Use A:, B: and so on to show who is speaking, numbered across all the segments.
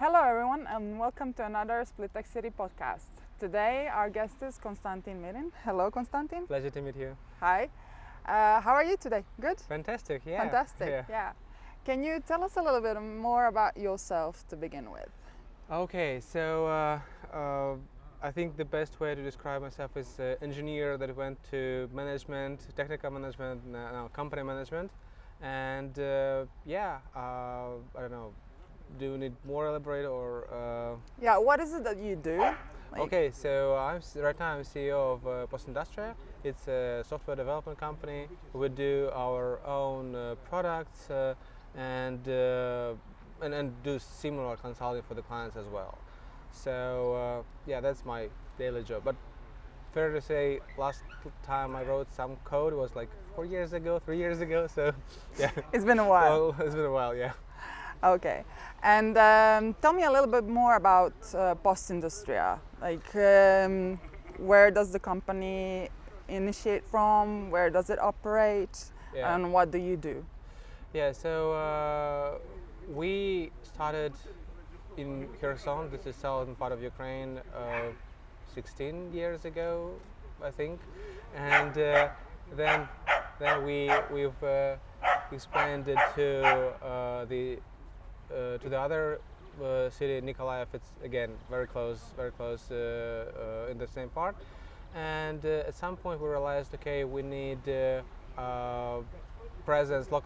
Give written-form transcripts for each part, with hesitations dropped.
A: Hello everyone and welcome to another Split Tech City podcast. Today our guest is Konstantin Mirin. Hello Konstantin.
B: Pleasure to meet you.
A: Hi. How are you today? Good?
B: Fantastic, yeah.
A: Fantastic, yeah. Can you tell us a little bit more about yourself to begin with?
B: Okay, so I think the best way to describe myself is engineer that went to management, technical management, now company management. And I don't know, do you need more elaborate or?
A: Yeah, what is it that you do?
B: Okay, so right now I'm CEO of Postindustria. It's a software development company. We do our own products and do similar consulting for the clients as well. So that's my daily job. But fair to say, last time I wrote some code was like 3 years ago. So yeah,
A: It's been a while.
B: Well, it's been a while, yeah.
A: Okay, and tell me a little bit more about Postindustria. Where does the company initiate from? Where does it operate?
B: Yeah.
A: And what do you do?
B: Yeah, so we started in Kherson, this is southern part of Ukraine, 16 years ago, I think, and then we've expanded to the other city, Nikolaev. It's again very close in the same part. And at some point we realized, okay, we need local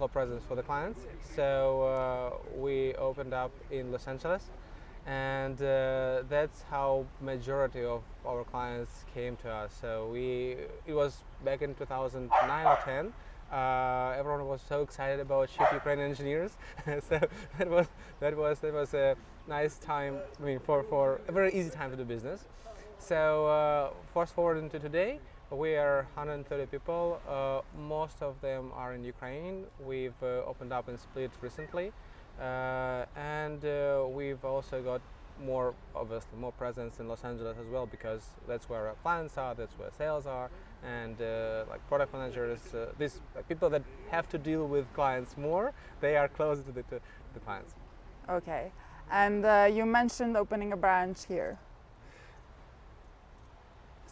B: presence for the clients. So we opened up in Los Angeles, and that's how majority of our clients came to us. So it was back in 2009 or 10. Everyone was so excited about cheap Ukrainian engineers. So that was a nice time. I mean, for a very easy time to do business. So fast forward into today, we are 130 people. Most of them are in Ukraine. We've opened up in Split recently, and we've also got more presence in Los Angeles as well, because that's where our clients are, that's where sales are, and like product managers, these people that have to deal with clients more, they are closer to the clients.
A: Okay, and you mentioned opening a branch here.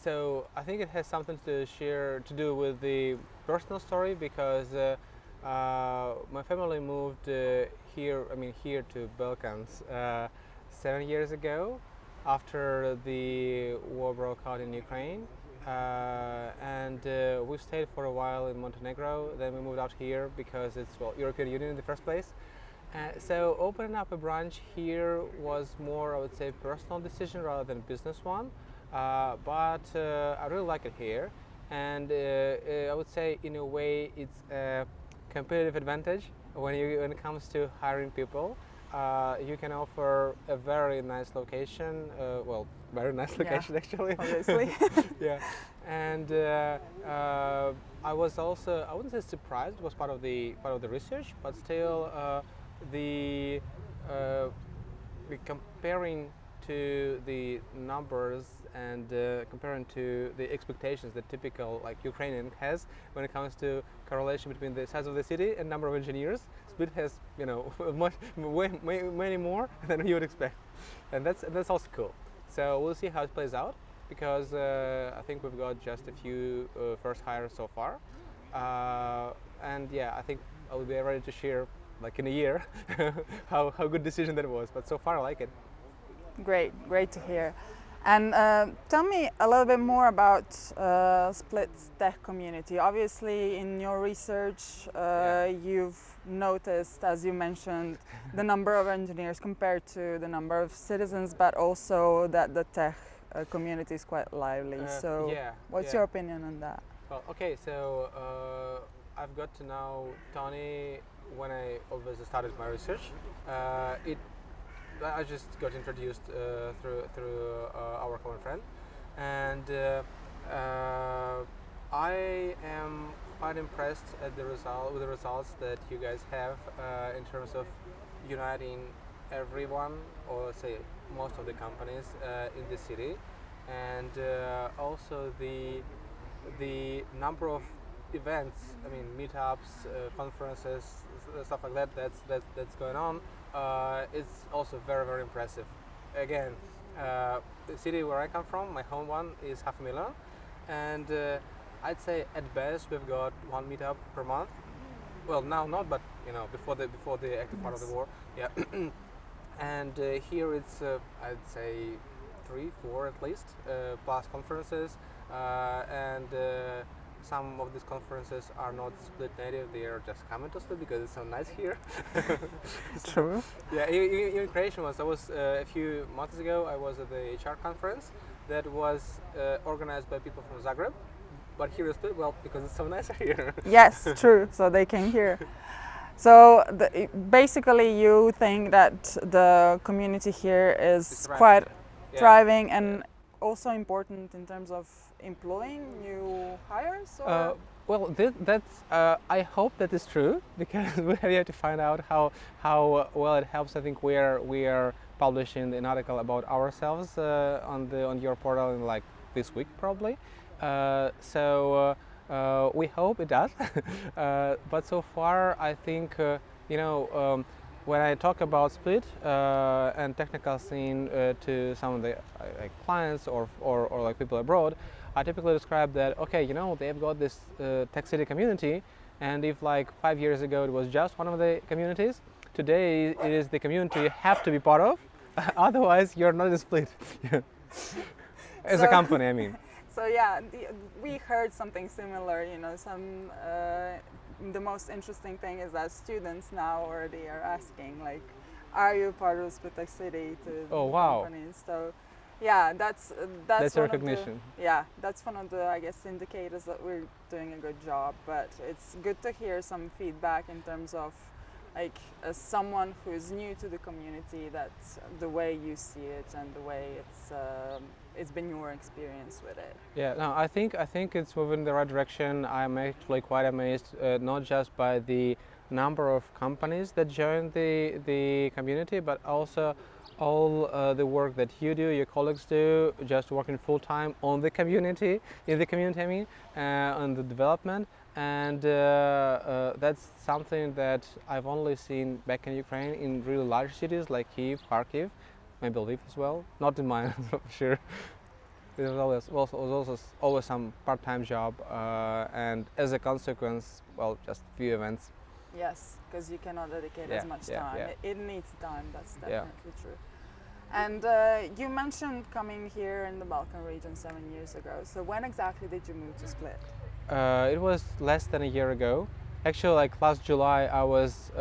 B: So I think it has something to do with the personal story, because my family moved here to Balkans 7 years ago after the war broke out in Ukraine, and we stayed for a while in Montenegro. Then we moved out here because it's European Union in the first place. So opening up a branch here was more, I would say, personal decision rather than business one. But I really like it here, and I would say in a way it's a competitive advantage when it comes to hiring people. You can offer a very nice location, very nice location actually.
A: Obviously.
B: Yeah, and I was also, I wouldn't say surprised, it was part of the research, but still the comparing to the numbers and comparing to the expectations that typical Ukrainian has when it comes to correlation between the size of the city and number of engineers. Split has many more than you would expect, and that's also cool. So we'll see how it plays out, because I think we've got just a few first hires so far, and yeah, I think I will be ready to share in a year how good decision that was. But so far I like it.
A: Great to hear. And tell me a little bit more about Split's tech community. Obviously, in your research, you've noticed, as you mentioned, the number of engineers compared to the number of citizens, but also that the tech community is quite lively. What's your opinion on that?
B: Well, okay, so I've got to know Tony when I obviously started my research. I just got introduced through our common friend, and I am quite impressed with the results that you guys have in terms of uniting everyone, or let's say most of the companies in the city, and also the number of events, meetups, conferences, stuff like that that's going on. It's also very, very impressive. Again, the city where I come from, my home one, is 500,000, and I'd say at best we've got one meetup per month. Well, now not, but before the active part of the war, yeah. And here it's I'd say 3, 4 at least, plus conferences, and some of these conferences are not Split native; they are just coming to Split because it's so nice here.
A: True.
B: Yeah, even Croatia once. I was a few months ago. I was at the HR conference that was organized by people from Zagreb, but here is Split. Well, because it's so nice here.
A: Yes, true. So they came here. So basically, you think that the community here is
B: It's thriving,
A: quite
B: yeah.
A: thriving and also important in terms of employing new hires? Or?
B: Well, that's. I hope that is true because we have to find out how well it helps. I think we are publishing an article about ourselves on your portal in like this week probably. We hope it does. But so far, I think when I talk about Split and technical scene to some of the clients or like people abroad, I typically describe that, okay, they've got this tech city community, and if like 5 years ago it was just one of the communities, today it is the community you have to be part of, otherwise you're not in Split. As a company, I mean.
A: So yeah, we heard something similar, the most interesting thing is that students now already are asking, like, are you part of Split Tech City to companies? So yeah, that's
B: a
A: one
B: recognition.
A: That's one of the, I guess, indicators that we're doing a good job. But it's good to hear some feedback in terms of, like, as someone who is new to the community, that's the way you see it and the way it's been your experience with it.
B: Yeah, no, I think it's moving in the right direction. I'm actually quite amazed, not just by the number of companies that join the community, but also all the work that you do, your colleagues do, just working full time on the community, I mean, on the development, and that's something that I've only seen back in Ukraine in really large cities like Kyiv, Kharkiv, maybe Lviv as well. Not in mine, for sure. There was always some part-time job, and as a consequence, well, just few events.
A: Yes, because you cannot dedicate as much time.
B: Yeah.
A: It needs time, that's definitely true. And you mentioned coming here in the Balkan region 7 years ago. So when exactly did you move to Split?
B: It was less than a year ago. Actually, like last July, I was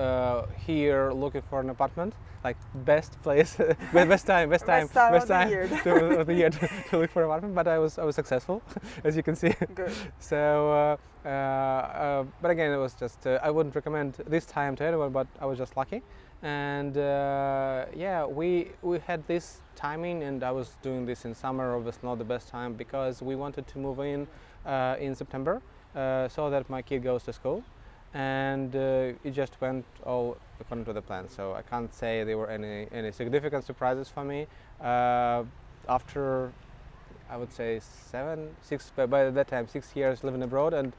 B: here looking for an apartment. Like best place, best time of the year to look for an apartment. But I was successful, as you can see.
A: Good.
B: So, but again, it was just I wouldn't recommend this time to anyone. But I was just lucky, and yeah, we had this timing, and I was doing this in summer. Obviously, not the best time because we wanted to move in September, so that my kid goes to school. And it just went all according to the plan. So I can't say there were any significant surprises for me. After, I would say by that time 6 years living abroad and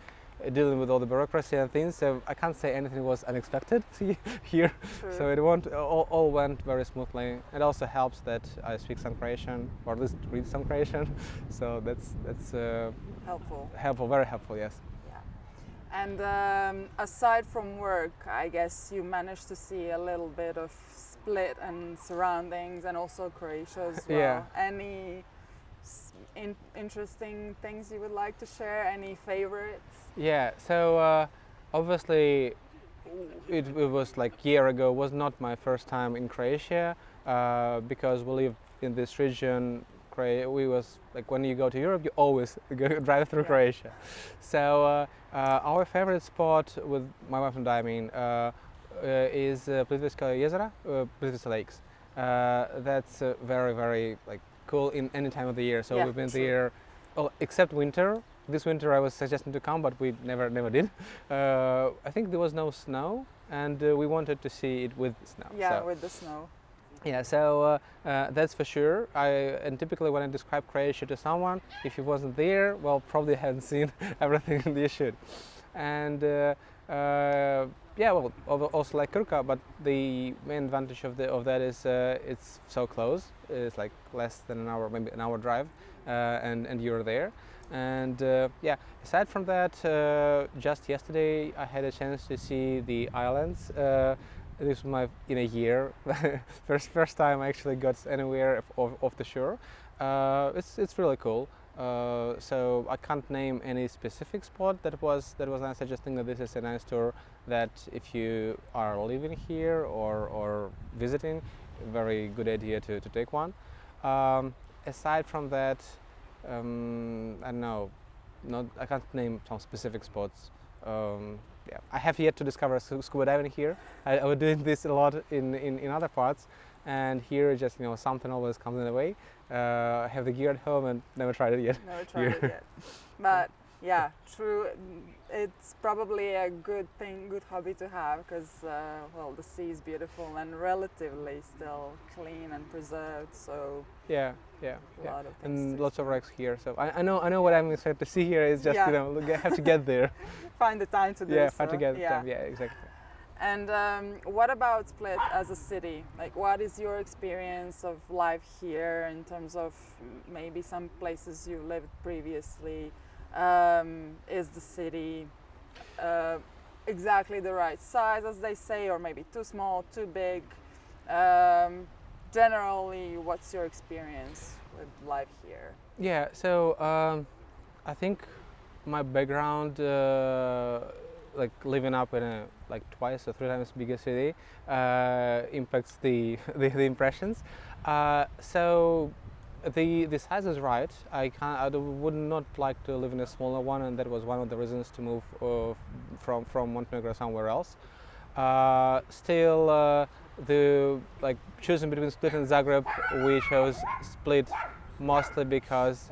B: dealing with all the bureaucracy and things, so I can't say anything was unexpected here. True. So it all went very smoothly. It also helps that I speak some Croatian, or at least read some Croatian. So that's helpful, very helpful, yes.
A: And aside from work, I guess you managed to see a little bit of Split and surroundings, and also Croatia as well.
B: Yeah.
A: Any interesting things you would like to share? Any favorites?
B: Yeah. So obviously, it was like a year ago. Was not my first time in Croatia because we live in this region. We was like when you go to Europe, you always drive through Croatia. So our favorite spot with my wife and I, is Plitvička jezera, Plitvice Lakes. That's very, very like cool in any time of the year. So we've been there, well, except winter. This winter I was suggesting to come, but we never did. I think there was no snow, and we wanted to see it with snow.
A: Yeah, with the snow.
B: Yeah, so that's for sure. And typically when I describe Croatia to someone, if he wasn't there, well, probably hadn't seen everything they should. and yeah, well, also like Krka, but the main advantage of that is it's so close. It's like less than an hour, maybe an hour drive, and you're there. And yeah, aside from that, just yesterday I had a chance to see the islands. This was my in a year first time I actually got anywhere off the shore. It's really cool. So I can't name any specific spot that was nice. I just think that this is a nice tour that if you are living here or visiting, very good idea to take one. Aside from that, I don't know, I can't name some specific spots. Yeah, I have yet to discover scuba diving here. I was doing this a lot in other parts, and here just something always comes in the way. I have the gear at home and never tried it yet.
A: Never tried it yet. But yeah, true. It's probably a good hobby to have because well, the sea is beautiful and relatively still clean and preserved. So
B: yeah.
A: A lot of things
B: and lots of wrecks here. So I know what I'm expected to see here is just have to get there.
A: Find the time to do.
B: Yeah,
A: so.
B: have to get the time. Yeah, exactly.
A: And what about Split as a city? Like, what is your experience of life here in terms of maybe some places you lived previously? Is the city exactly the right size, as they say, or maybe too small, too big? Generally, what's your experience with life here?
B: Yeah, so I think my background, like living up in a like twice or three times bigger city, impacts the impressions. So the size is right. I would not like to live in a smaller one, and that was one of the reasons to move from Montenegro somewhere else. Still, the like choosing between Split and Zagreb, we chose Split mostly because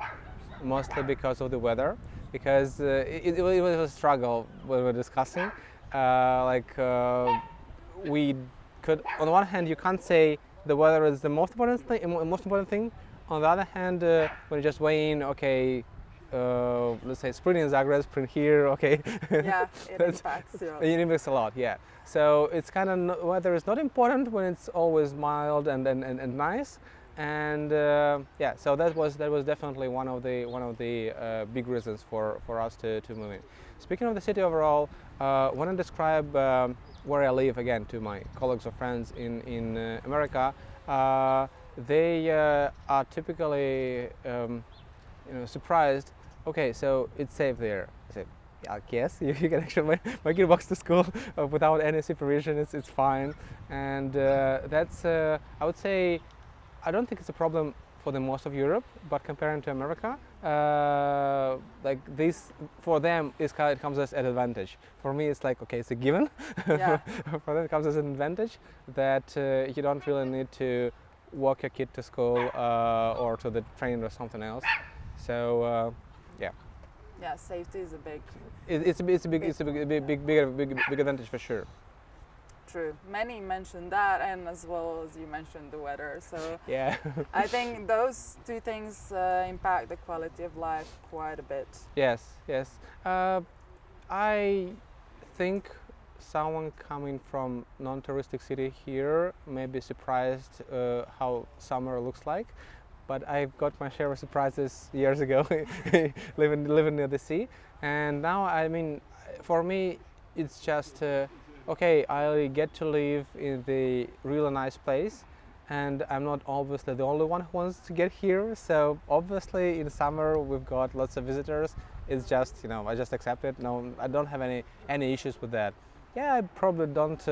B: of the weather. Because it was a struggle when we were discussing. We could, on the one hand, you can't say the weather is the most important thing. On the other hand, when you just weigh in, okay, let's say sprint in Zagreb, sprint here, okay.
A: Yeah, it impacts you.
B: It impacts a lot, yeah. So it's kind of weather is not important when it's always mild and nice. And yeah, so that was definitely one of the big reasons for us to move in. Speaking of the city overall, when I describe where I live again to my colleagues or friends in America, they are typically surprised. Okay, so it's safe there. I say, yeah, yes, you can actually make your box to school without any supervision. It's fine, and that's I would say. I don't think it's a problem for the most of Europe, but comparing to America, like this for them it comes as an advantage. For me, it's like okay, it's a given.
A: Yeah.
B: For them, it comes as an advantage that you don't really need to walk your kid to school or to the train or something else. So yeah.
A: Yeah, safety is a big.
B: It's a big advantage for sure.
A: True. Many mentioned that, and as well as you mentioned the weather. So
B: yeah,
A: I think those two things impact the quality of life quite a bit.
B: Yes. I think someone coming from non-touristic city here may be surprised how summer looks like, but I've got my share of surprises years ago living near the sea, and now I mean, for me, it's just. Okay, I get to live in the really nice place, and I'm not obviously the only one who wants to get here. So obviously in summer we've got lots of visitors. It's just I just accept it. No, I don't have any issues with that. Yeah, I probably don't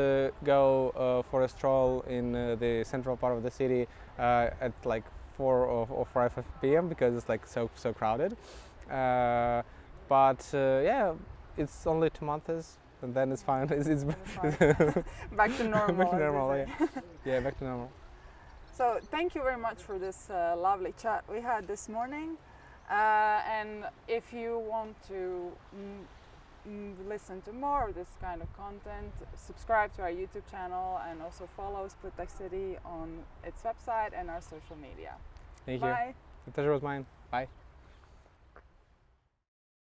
B: go for a stroll in the central part of the city at like 4 or 5 p.m. because it's like so crowded. But yeah, it's only 2 months. And then it's fine. It's
A: back to normal.
B: Back to normal, yeah. Yeah, back to normal.
A: So thank you very much for this lovely chat we had this morning. And if you want to listen to more of this kind of content, subscribe to our YouTube channel and also follow Split Tech City on its website and our social media.
B: Thank
A: Bye.
B: you. The pleasure was mine. Bye.